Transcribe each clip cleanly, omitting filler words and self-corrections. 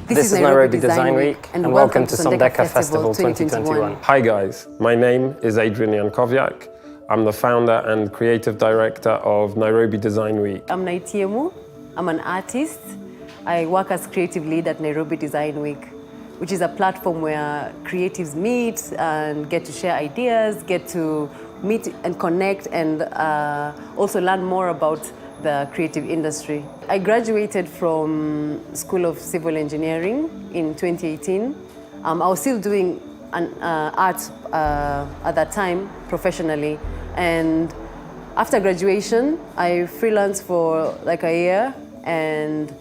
This is Nairobi Design Week, and welcome to Sondeka Festival 2021. Hi guys, my name is Adrian Yankoviak. I'm the founder and creative director of Nairobi Design Week. I'm Naitiemu. I'm an artist. I work as creative lead at Nairobi Design Week, which is a platform where creatives meet and get to share ideas, get to meet and connect, and also learn more about the creative industry. I graduated from School of Civil Engineering in 2018. I was still doing art at that time professionally, and after graduation I freelanced for like a year, and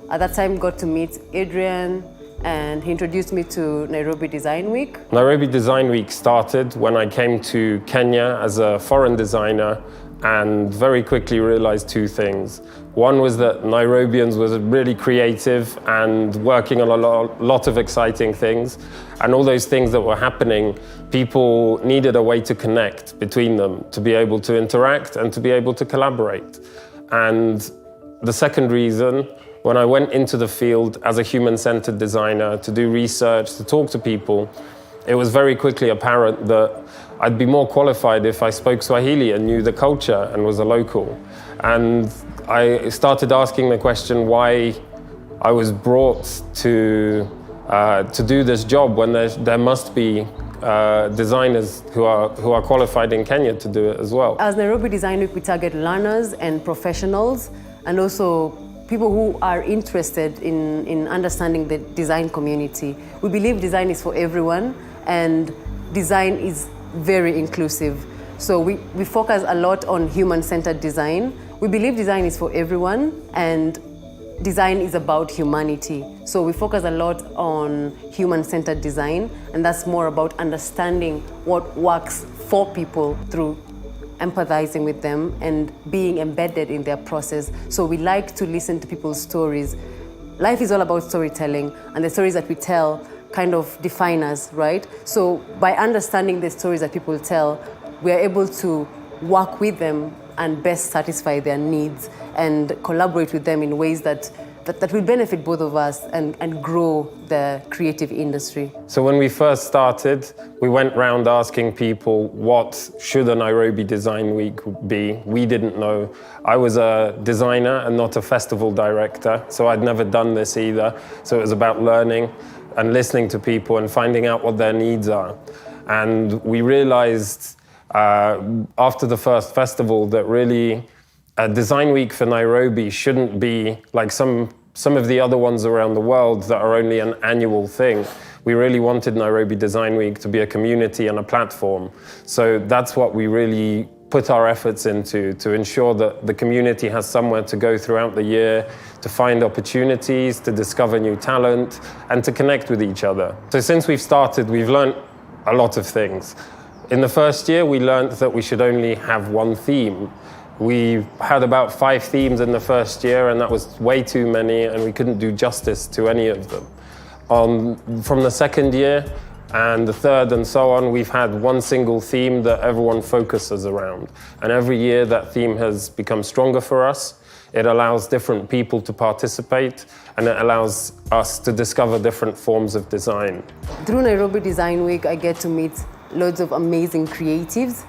at that time got to meet Adrian, and he introduced me to Nairobi Design Week. Nairobi Design Week started when I came to Kenya as a foreign designer and very quickly realized two things. One was that Nairobians were really creative and working on a lot of exciting things. And all those things that were happening, people needed a way to connect between them, to be able to interact and to be able to collaborate. And the second reason, when I went into the field as a human-centered designer to do research, to talk to people, it was very quickly apparent that I'd be more qualified if I spoke Swahili and knew the culture and was a local. And I started asking the question why I was brought to do this job when there must be designers who are qualified in Kenya to do it as well. As Nairobi Design Week, we target learners and professionals, and also people who are interested in understanding the design community. We believe design is for everyone, and design is very inclusive. So we focus a lot on human-centered design. We believe design is for everyone, and design is about humanity. So we focus a lot on human-centered design, and that's more about understanding what works for people through empathizing with them and being embedded in their process. So we like to listen to people's stories. Life is all about storytelling, and the stories that we tell kind of define us, right? So by understanding the stories that people tell, we are able to work with them and best satisfy their needs and collaborate with them in ways that will benefit both of us and grow the creative industry. So when we first started, we went round asking people what should a Nairobi Design Week be. We didn't know. I was a designer and not a festival director, so I'd never done this either. So it was about learning and listening to people and finding out what their needs are. And we realized after the first festival that really a design week for Nairobi shouldn't be like some of the other ones around the world that are only an annual thing. We really wanted Nairobi Design Week to be a community and a platform. So that's what we really put our efforts into, to ensure that the community has somewhere to go throughout the year, to find opportunities, to discover new talent, and to connect with each other. So since we've started, we've learned a lot of things. In the first year, we learned that we should only have one theme. We had about 5 themes in the first year, and that was way too many, and we couldn't do justice to any of them. From the second year and the third and so on, we've had one single theme that everyone focuses around. And every year that theme has become stronger for us. It allows different people to participate, and it allows us to discover different forms of design. Through Nairobi Design Week, I get to meet loads of amazing creatives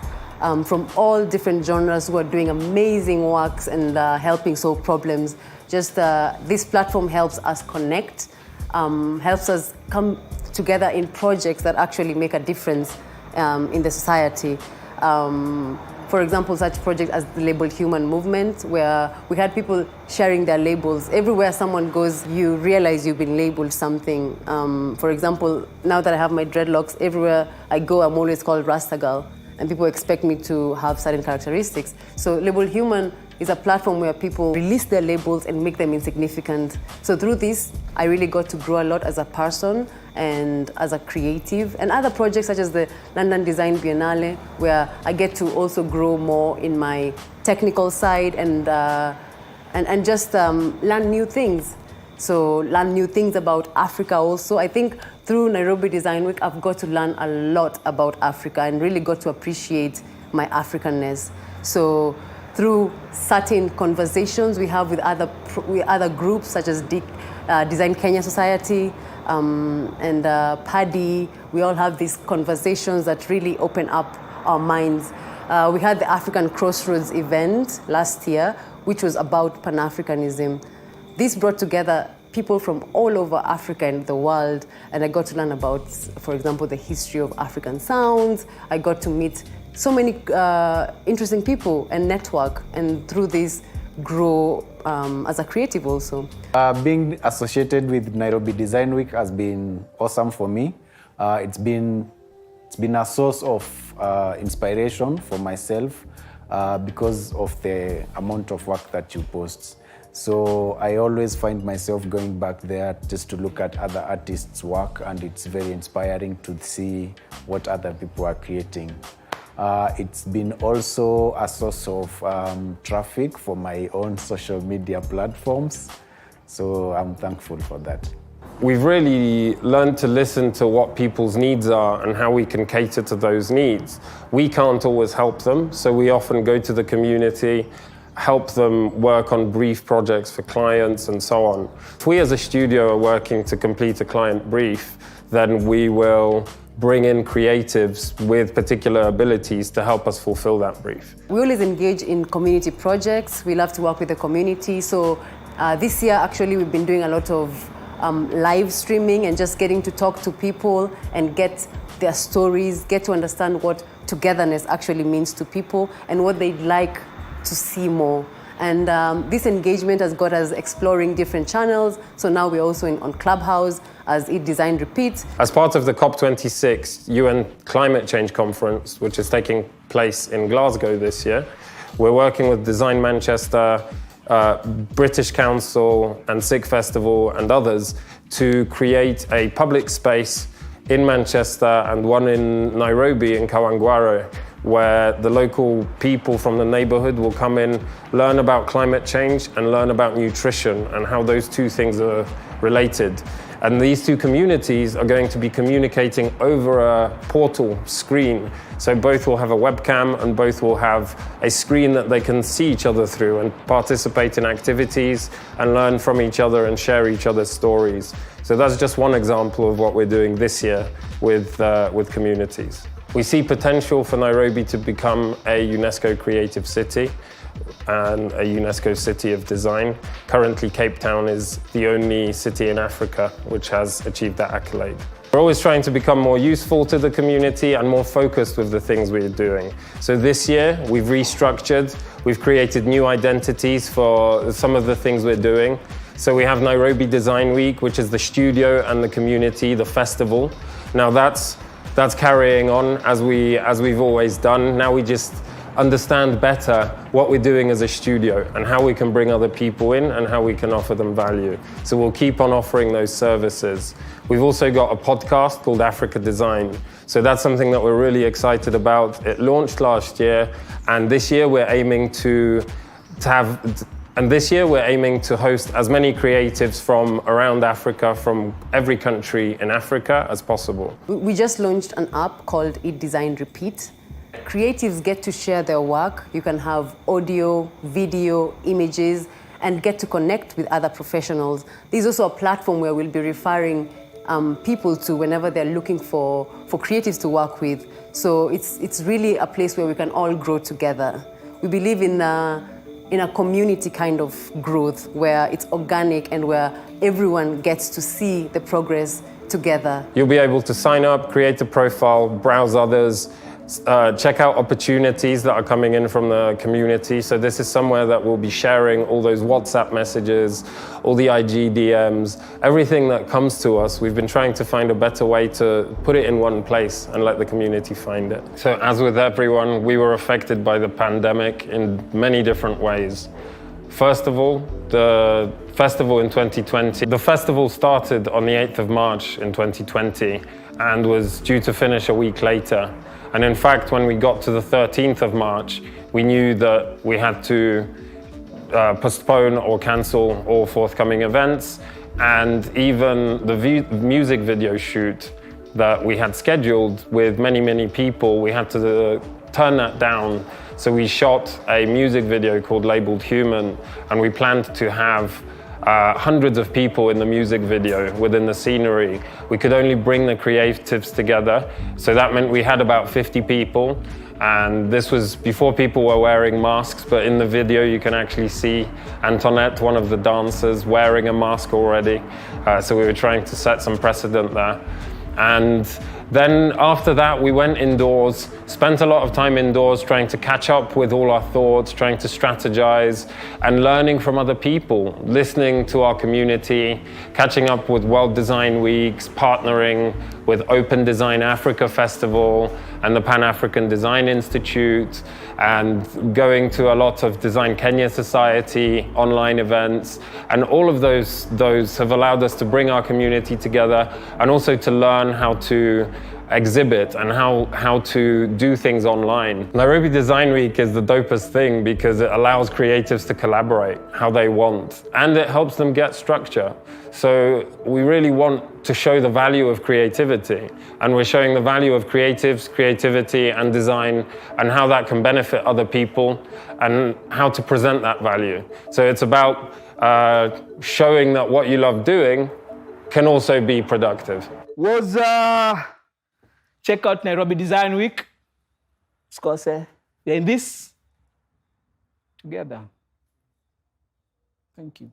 from all different genres who are doing amazing works and helping solve problems. Just this platform helps us connect, helps us come together in projects that actually make a difference in the society. For example, such projects as the Labeled Human movement, where we had people sharing their labels. Everywhere someone goes, you realize you've been labeled something. For example, now that I have my dreadlocks, everywhere I go, I'm always called Rasta Girl, and people expect me to have certain characteristics. So Labeled Human is a platform where people release their labels and make them insignificant. So through this, I really got to grow a lot as a person and as a creative, and other projects such as the London Design Biennale, where I get to also grow more in my technical side and just learn new things. So learn new things about Africa also. I think through Nairobi Design Week, I've got to learn a lot about Africa and really got to appreciate my Africanness. So through certain conversations we have with other groups such as Design Kenya Society, and Paddy. We all have these conversations that really open up our minds. We had the African Crossroads event last year, which was about Pan-Africanism. This brought together people from all over Africa and the world, and I got to learn about, for example, the history of African sounds. I got to meet so many interesting people and network, and through this grow as a creative also. Being associated with Nairobi Design Week has been awesome for me. It's been a source of inspiration for myself because of the amount of work that you post. So I always find myself going back there just to look at other artists' work, and it's very inspiring to see what other people are creating. It's been also a source of traffic for my own social media platforms, so I'm thankful for that. We've really learned to listen to what people's needs are and how we can cater to those needs. We can't always help them, so we often go to the community, help them work on brief projects for clients and so on. If we as a studio are working to complete a client brief, then we will bring in creatives with particular abilities to help us fulfill that brief. We always engage in community projects. We love to work with the community. So this year, actually, we've been doing a lot of live streaming and just getting to talk to people and get their stories, get to understand what togetherness actually means to people and what they'd like to see more. And this engagement has got us exploring different channels. So now we're also on Clubhouse as Eat, Design, Repeat. As part of the COP26 UN Climate Change Conference, which is taking place in Glasgow this year, we're working with Design Manchester, British Council and SIG Festival and others to create a public space in Manchester and one in Nairobi in Kawangware, where the local people from the neighborhood will come in, learn about climate change and learn about nutrition and how those two things are related. And these two communities are going to be communicating over a portal screen. So both will have a webcam and both will have a screen that they can see each other through and participate in activities and learn from each other and share each other's stories. So that's just one example of what we're doing this year with communities. We see potential for Nairobi to become a UNESCO Creative City and a UNESCO City of Design. Currently, Cape Town is the only city in Africa which has achieved that accolade. We're always trying to become more useful to the community and more focused with the things we're doing. So this year, we've restructured, we've created new identities for some of the things we're doing. So we have Nairobi Design Week, which is the studio and the community, the festival. Now that's carrying on as we've always done. Now we just understand better what we're doing as a studio and how we can bring other people in and how we can offer them value. So we'll keep on offering those services. We've also got a podcast called Africa Design. So that's something that we're really excited about. It launched last year, and this year we're aiming to host as many creatives from around Africa, from every country in Africa as possible. We just launched an app called Eat, Design, Repeat. Creatives get to share their work. You can have audio, video, images, and get to connect with other professionals. There's also a platform where we'll be referring people to whenever they're looking for creatives to work with. So it's really a place where we can all grow together. We believe in a community kind of growth where it's organic and where everyone gets to see the progress together. You'll be able to sign up, create a profile, browse others, check out opportunities that are coming in from the community. So this is somewhere that we'll be sharing all those WhatsApp messages, all the IG DMs, everything that comes to us. We've been trying to find a better way to put it in one place and let the community find it. So as with everyone, we were affected by the pandemic in many different ways. First of all, the festival in 2020. The festival started on the 8th of March in 2020 and was due to finish a week later. And in fact, when we got to the 13th of March, we knew that we had to postpone or cancel all forthcoming events. And even the music video shoot that we had scheduled with many, many people, we had to turn that down. So we shot a music video called Labeled Human, and we planned to have hundreds of people in the music video, within the scenery. We could only bring the creatives together. So that meant we had about 50 people. And this was before people were wearing masks, but in the video you can actually see Antoinette, one of the dancers, wearing a mask already. So we were trying to set some precedent there. And then after that, we went indoors, spent a lot of time indoors trying to catch up with all our thoughts, trying to strategize and learning from other people, listening to our community, catching up with World Design Weeks, partnering with Open Design Africa Festival and the Pan-African Design Institute, and going to a lot of Design Kenya Society, online events, and all of those have allowed us to bring our community together and also to learn how to exhibit and how to do things online. Nairobi Design Week is the dopest thing because it allows creatives to collaborate how they want, and it helps them get structure. So we really want to show the value of creativity, and we're showing the value of creatives, creativity and design, and how that can benefit other people and how to present that value. So it's about showing that what you love doing can also be productive. Check out Nairobi Design Week. Because we're in this together. Thank you.